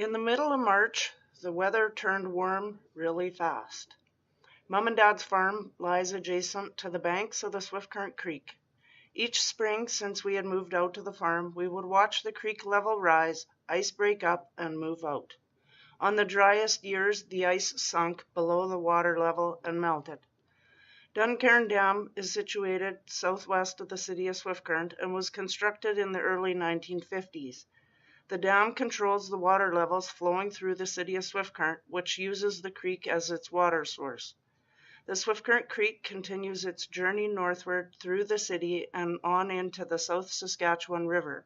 In the middle of March, the weather turned warm really fast. Mom and Dad's farm lies adjacent to the banks of the Swift Creek. Each spring since we had moved out to the farm, we would watch the creek level rise, ice break up, and move out. On the driest years, the ice sunk below the water level and melted. Duncairn Dam is situated southwest of the city of Swift Current and was constructed in the early 1950s. The dam controls the water levels flowing through the city of Swift Current, which uses the creek as its water source. The Swift Current Creek continues its journey northward through the city and on into the South Saskatchewan River.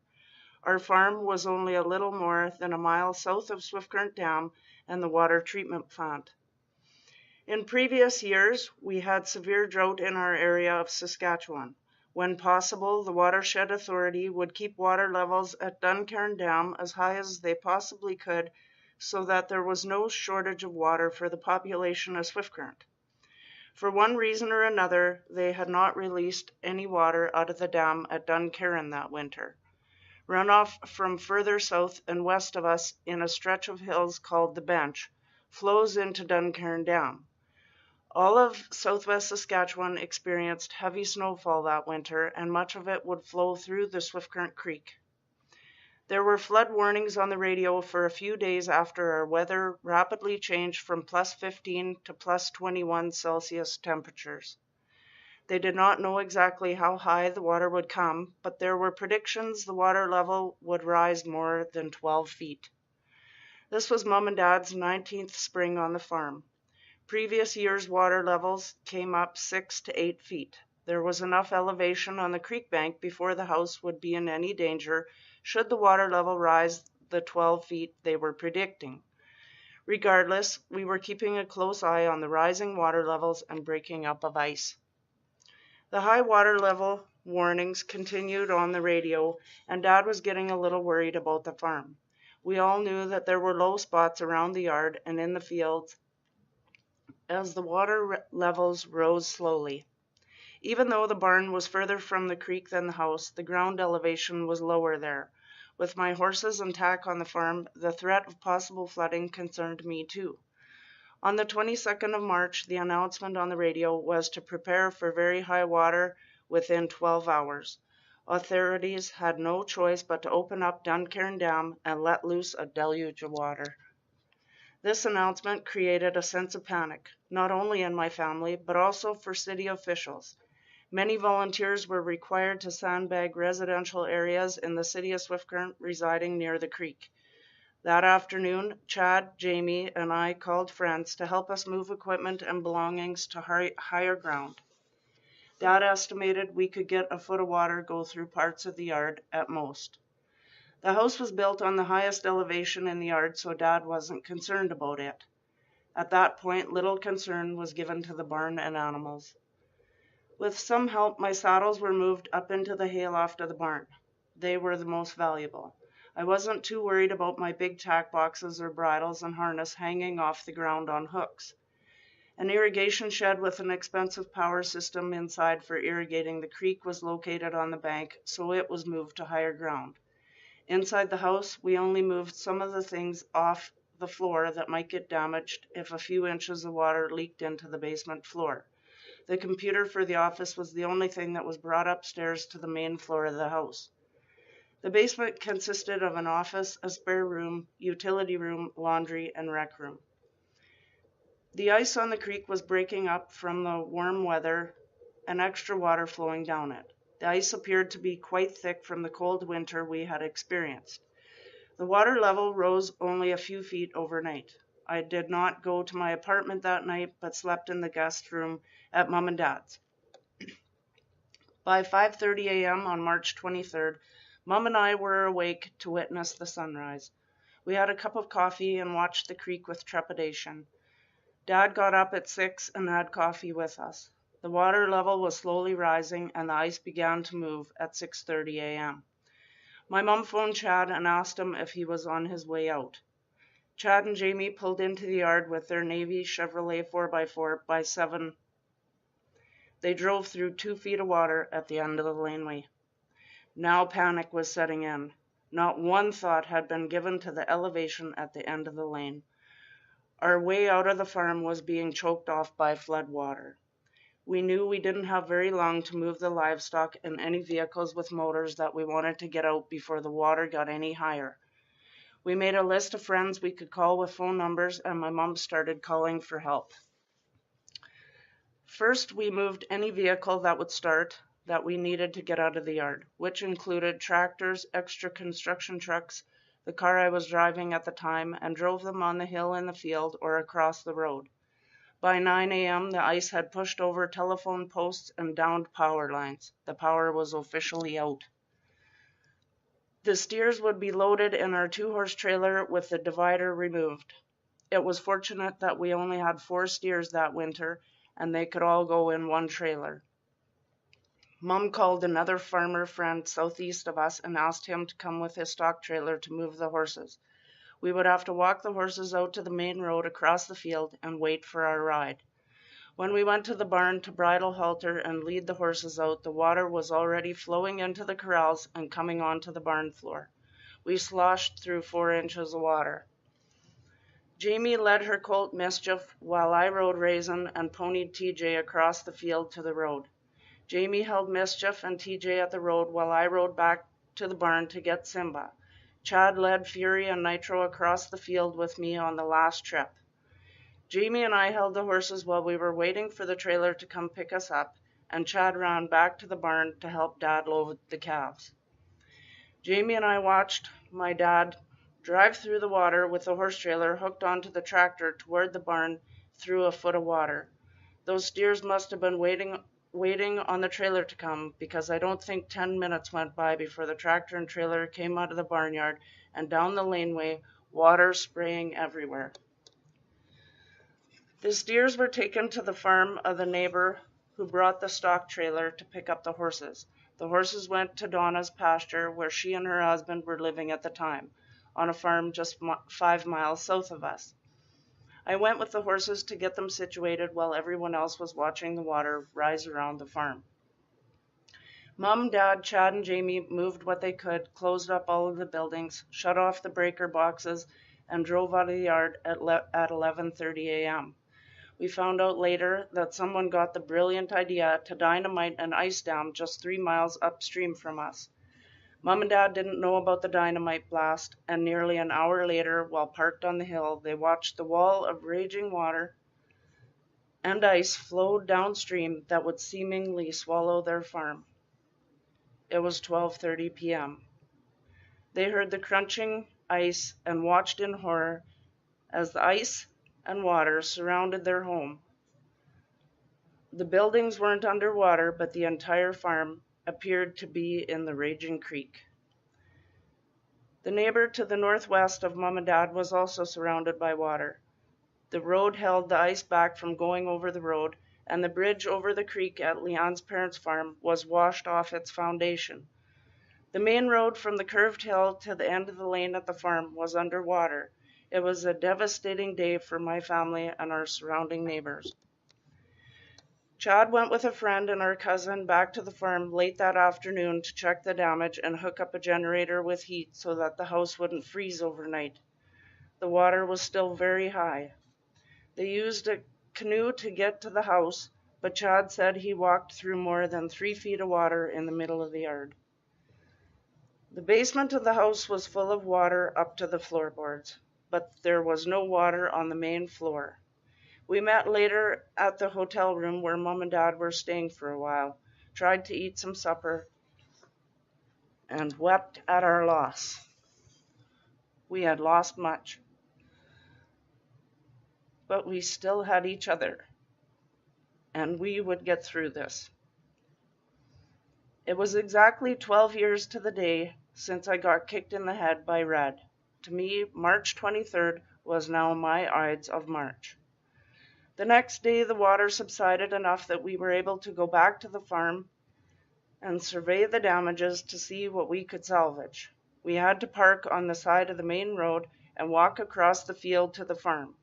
Our farm was only a little more than a mile south of Swift Current Dam and the water treatment plant. In previous years, we had severe drought in our area of Saskatchewan. When possible, the Watershed Authority would keep water levels at Duncairn Dam as high as they possibly could so that there was no shortage of water for the population of Swift Current. For one reason or another, they had not released any water out of the dam at Duncairn that winter. Runoff from further south and west of us in a stretch of hills called the Bench flows into Duncairn Dam. All of southwest Saskatchewan experienced heavy snowfall that winter, and much of it would flow through the Swift Current Creek. There were flood warnings on the radio for a few days after our weather rapidly changed from plus 15 to plus 21 Celsius temperatures. They did not know exactly how high the water would come, but there were predictions the water level would rise more than 12 feet. This was Mom and Dad's 19th spring on the farm. Previous years' water levels came up 6 to 8 feet. There was enough elevation on the creek bank before the house would be in any danger should the water level rise the 12 feet they were predicting. Regardless, we were keeping a close eye on the rising water levels and breaking up of ice. The high water level warnings continued on the radio, and Dad was getting a little worried about the farm. We all knew that there were low spots around the yard and in the fields as the water levels rose slowly. Even though the barn was further from the creek than the house, the ground elevation was lower there. With my horses and tack on the farm, the threat of possible flooding concerned me too. On the 22nd of March, the announcement on the radio was to prepare for very high water within 12 hours. Authorities had no choice but to open up Duncairn Dam and let loose a deluge of water. This announcement created a sense of panic, not only in my family, but also for city officials. Many volunteers were required to sandbag residential areas in the city of Swift Current residing near the creek. That afternoon, Chad, Jamie, and I called friends to help us move equipment and belongings to higher ground. Dad estimated we could get a foot of water go through parts of the yard at most. The house was built on the highest elevation in the yard, so Dad wasn't concerned about it. At that point, little concern was given to the barn and animals. With some help, my saddles were moved up into the hayloft of the barn. They were the most valuable. I wasn't too worried about my big tack boxes or bridles and harness hanging off the ground on hooks. An irrigation shed with an expensive power system inside for irrigating the creek was located on the bank, so it was moved to higher ground. Inside the house, we only moved some of the things off the floor that might get damaged if a few inches of water leaked into the basement floor. The computer for the office was the only thing that was brought upstairs to the main floor of the house. The basement consisted of an office, a spare room, utility room, laundry, and rec room. The ice on the creek was breaking up from the warm weather and extra water flowing down it. The ice appeared to be quite thick from the cold winter we had experienced. The water level rose only a few feet overnight. I did not go to my apartment that night, but slept in the guest room at Mom and Dad's. By 5:30 a.m. on March 23rd, Mom and I were awake to witness the sunrise. We had a cup of coffee and watched the creek with trepidation. Dad got up at 6 and had coffee with us. The water level was slowly rising and the ice began to move at 6:30 a.m. My mom phoned Chad and asked him if he was on his way out. Chad and Jamie pulled into the yard with their Navy Chevrolet 4x4 by 7. They drove through 2 feet of water at the end of the laneway. Now panic was setting in. Not one thought had been given to the elevation at the end of the lane. Our way out of the farm was being choked off by flood water. We knew we didn't have very long to move the livestock and any vehicles with motors that we wanted to get out before the water got any higher. We made a list of friends we could call with phone numbers, and my mom started calling for help. First, we moved any vehicle that would start that we needed to get out of the yard, which included tractors, extra construction trucks, the car I was driving at the time, and drove them on the hill in the field or across the road. By 9 a.m., the ice had pushed over telephone posts and downed power lines. The power was officially out. The steers would be loaded in our 2-horse trailer with the divider removed. It was fortunate that we only had 4 steers that winter, and they could all go in one trailer. Mom called another farmer friend southeast of us and asked him to come with his stock trailer to move the horses. We would have to walk the horses out to the main road across the field and wait for our ride. When we went to the barn to bridle halter and lead the horses out, the water was already flowing into the corrals and coming onto the barn floor. We sloshed through 4 inches of water. Jamie led her colt Mischief while I rode Raisin and ponied TJ across the field to the road. Jamie held Mischief and TJ at the road while I rode back to the barn to get Simba. Chad led Fury and Nitro across the field with me on the last trip. Jamie and I held the horses while we were waiting for the trailer to come pick us up, and Chad ran back to the barn to help Dad load the calves. Jamie and I watched my dad drive through the water with the horse trailer hooked onto the tractor toward the barn through a foot of water. Those steers must have been waiting on the trailer to come, because I don't think 10 minutes went by before the tractor and trailer came out of the barnyard and down the laneway, water spraying everywhere. The steers were taken to the farm of the neighbor who brought the stock trailer to pick up the horses. The horses went to Donna's pasture, where she and her husband were living at the time, on a farm just 5 miles south of us. I went with the horses to get them situated while everyone else was watching the water rise around the farm. Mom, Dad, Chad, and Jamie moved what they could, closed up all of the buildings, shut off the breaker boxes, and drove out of the yard at 11:30 a.m. We found out later that someone got the brilliant idea to dynamite an ice dam just 3 miles upstream from us. Mom and Dad didn't know about the dynamite blast, and nearly an hour later, while parked on the hill, they watched the wall of raging water and ice flow downstream that would seemingly swallow their farm. It was 12:30 p.m. They heard the crunching ice and watched in horror as the ice and water surrounded their home. The buildings weren't underwater, but the entire farm appeared to be in the raging creek. The neighbor to the northwest of Mom and Dad was also surrounded by water. The road held the ice back from going over the road, and the bridge over the creek at Leon's parents' farm was washed off its foundation. The main road from the curved hill to the end of the lane at the farm was underwater. It was a devastating day for my family and our surrounding neighbors. Chad went with a friend and our cousin back to the farm late that afternoon to check the damage and hook up a generator with heat so that the house wouldn't freeze overnight. The water was still very high. They used a canoe to get to the house, but Chad said he walked through more than 3 feet of water in the middle of the yard. The basement of the house was full of water up to the floorboards, but there was no water on the main floor. We met later at the hotel room where Mom and Dad were staying for a while, tried to eat some supper, and wept at our loss. We had lost much, but we still had each other, and we would get through this. It was exactly 12 years to the day since I got kicked in the head by Red. To me, March 23rd was now my Ides of March. The next day, the water subsided enough that we were able to go back to the farm and survey the damages to see what we could salvage. We had to park on the side of the main road and walk across the field to the farm.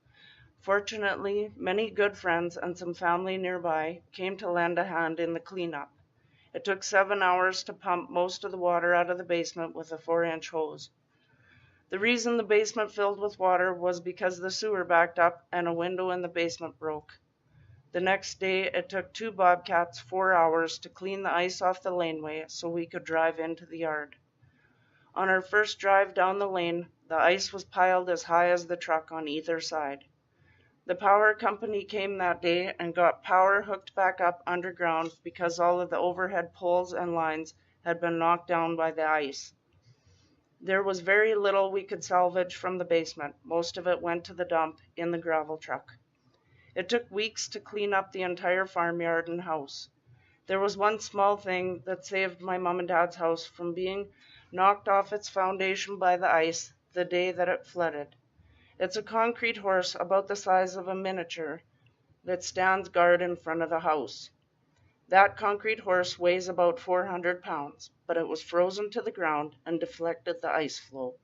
Fortunately, many good friends and some family nearby came to lend a hand in the cleanup. It took 7 hours to pump most of the water out of the basement with a 4-inch hose. The reason the basement filled with water was because the sewer backed up and a window in the basement broke. The next day, it took 2 bobcats 4 hours to clean the ice off the laneway so we could drive into the yard. On our first drive down the lane, the ice was piled as high as the truck on either side. The power company came that day and got power hooked back up underground because all of the overhead poles and lines had been knocked down by the ice. There was very little we could salvage from the basement. Most of it went to the dump in the gravel truck. It took weeks to clean up the entire farmyard and house. There was one small thing that saved my mom and dad's house from being knocked off its foundation by the ice the day that it flooded. It's a concrete horse about the size of a miniature that stands guard in front of the house. That concrete horse weighs about 400 pounds, but it was frozen to the ground and deflected the ice flow.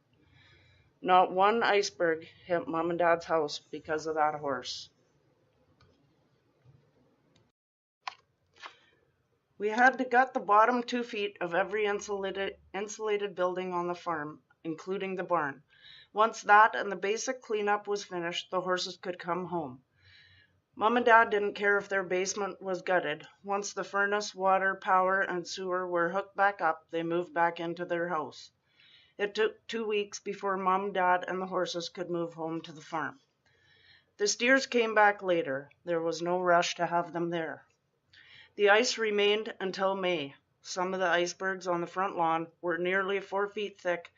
Not one iceberg hit Mom and Dad's house because of that horse. We had to gut the bottom 2 feet of every insulated building on the farm, including the barn. Once that and the basic cleanup was finished, the horses could come home. Mom and Dad didn't care if their basement was gutted. Once the furnace, water, power, and sewer were hooked back up, they moved back into their house. It took 2 weeks before Mom, Dad, and the horses could move home to the farm. The steers came back later. There was no rush to have them there. The ice remained until May. Some of the icebergs on the front lawn were nearly 4 feet thick.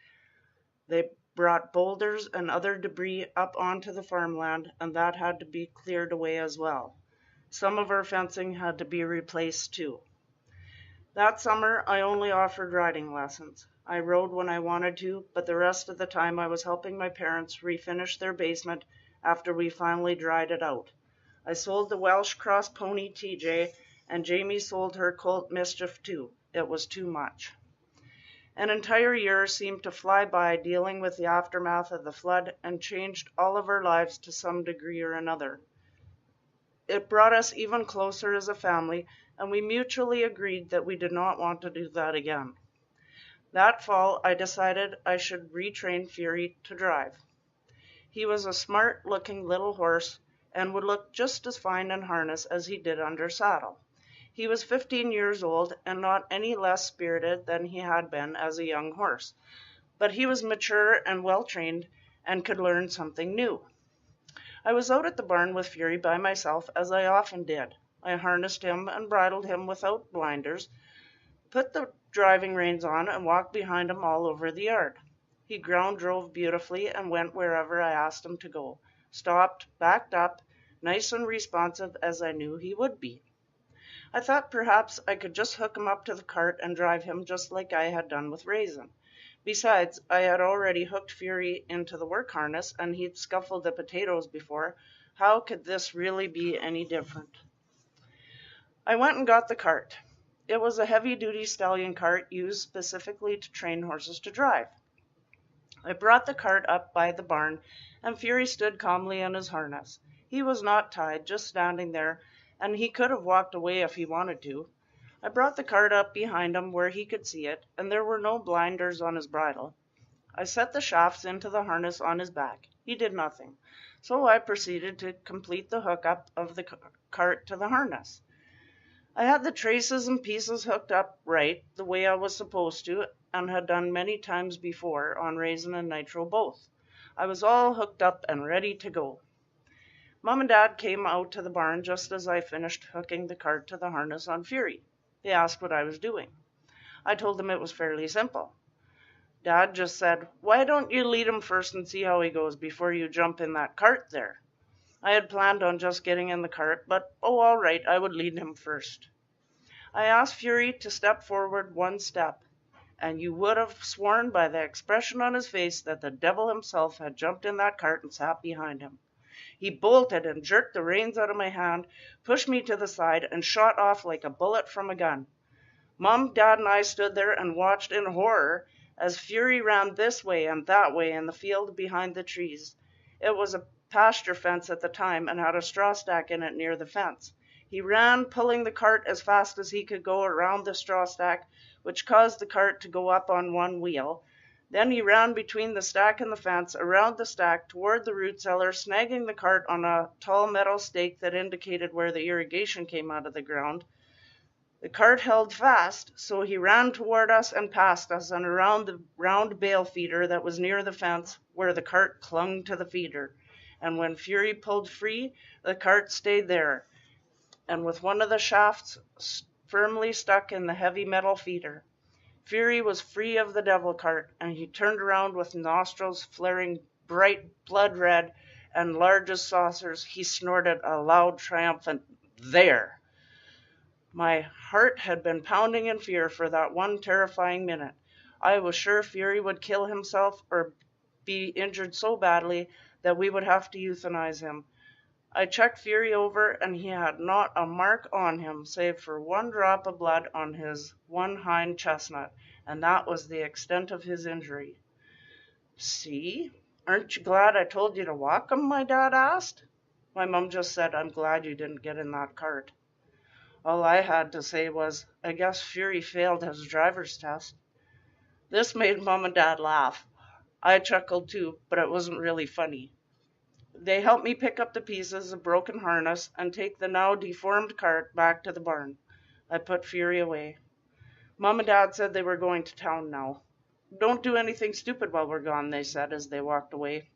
They brought boulders and other debris up onto the farmland, and that had to be cleared away as well. Some of our fencing had to be replaced too. That summer, I only offered riding lessons. I rode when I wanted to, but the rest of the time I was helping my parents refinish their basement after we finally dried it out. I sold the Welsh Cross pony TJ, and Jamie sold her colt Mischief too. It was too much. An entire year seemed to fly by dealing with the aftermath of the flood and changed all of our lives to some degree or another. It brought us even closer as a family, and we mutually agreed that we did not want to do that again. That fall, I decided I should retrain Fury to drive. He was a smart-looking little horse and would look just as fine in harness as he did under saddle. He was 15 years old and not any less spirited than he had been as a young horse, but he was mature and well-trained and could learn something new. I was out at the barn with Fury by myself, as I often did. I harnessed him and bridled him without blinders, put the driving reins on, and walked behind him all over the yard. He drove beautifully and went wherever I asked him to go, stopped, backed up, nice and responsive as I knew he would be. I thought perhaps I could just hook him up to the cart and drive him just like I had done with Raisin. Besides, I had already hooked Fury into the work harness, and he'd scuffled the potatoes before. How could this really be any different? I went and got the cart. It was a heavy-duty stallion cart used specifically to train horses to drive. I brought the cart up by the barn, and Fury stood calmly in his harness. He was not tied, just standing there, and he could have walked away if he wanted to. I brought the cart up behind him where he could see it, and there were no blinders on his bridle. I set the shafts into the harness on his back. He did nothing, so I proceeded to complete the hookup of the cart to the harness. I had the traces and pieces hooked up right, the way I was supposed to, and had done many times before on Raisin and Nitro both. I was all hooked up and ready to go. Mom and Dad came out to the barn just as I finished hooking the cart to the harness on Fury. They asked what I was doing. I told them it was fairly simple. Dad just said, "Why don't you lead him first and see how he goes before you jump in that cart there?" I had planned on just getting in the cart, but all right, I would lead him first. I asked Fury to step forward 1 step, and you would have sworn by the expression on his face that the devil himself had jumped in that cart and sat behind him. He bolted and jerked the reins out of my hand, pushed me to the side, and shot off like a bullet from a gun. Mom, Dad, and I stood there and watched in horror as Fury ran this way and that way in the field behind the trees. It was a pasture fence at the time and had a straw stack in it near the fence. He ran, pulling the cart as fast as he could go around the straw stack, which caused the cart to go up on one wheel. Then he ran between the stack and the fence, around the stack, toward the root cellar, snagging the cart on a tall metal stake that indicated where the irrigation came out of the ground. The cart held fast, so he ran toward us and past us and around the round bale feeder that was near the fence, where the cart clung to the feeder. And when Fury pulled free, the cart stayed there, and with one of the shafts firmly stuck in the heavy metal feeder. Fury was free of the devil cart, and he turned around with nostrils flaring bright blood red and large as saucers. He snorted a loud, triumphant, "There!" My heart had been pounding in fear for that one terrifying minute. I was sure Fury would kill himself or be injured so badly that we would have to euthanize him. I checked Fury over, and he had not a mark on him, save for one drop of blood on his one hind chestnut, and that was the extent of his injury. "See? Aren't you glad I told you to walk him?" my dad asked. My mom just said, "I'm glad you didn't get in that cart." All I had to say was, "I guess Fury failed his driver's test." This made Mom and Dad laugh. I chuckled too, but it wasn't really funny. They helped me pick up the pieces of broken harness and take the now deformed cart back to the barn. I put Fury away. Mom and Dad said they were going to town now. "Don't do anything stupid while we're gone," they said as they walked away.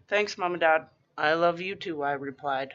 "Thanks, Mom and Dad. I love you too," I replied.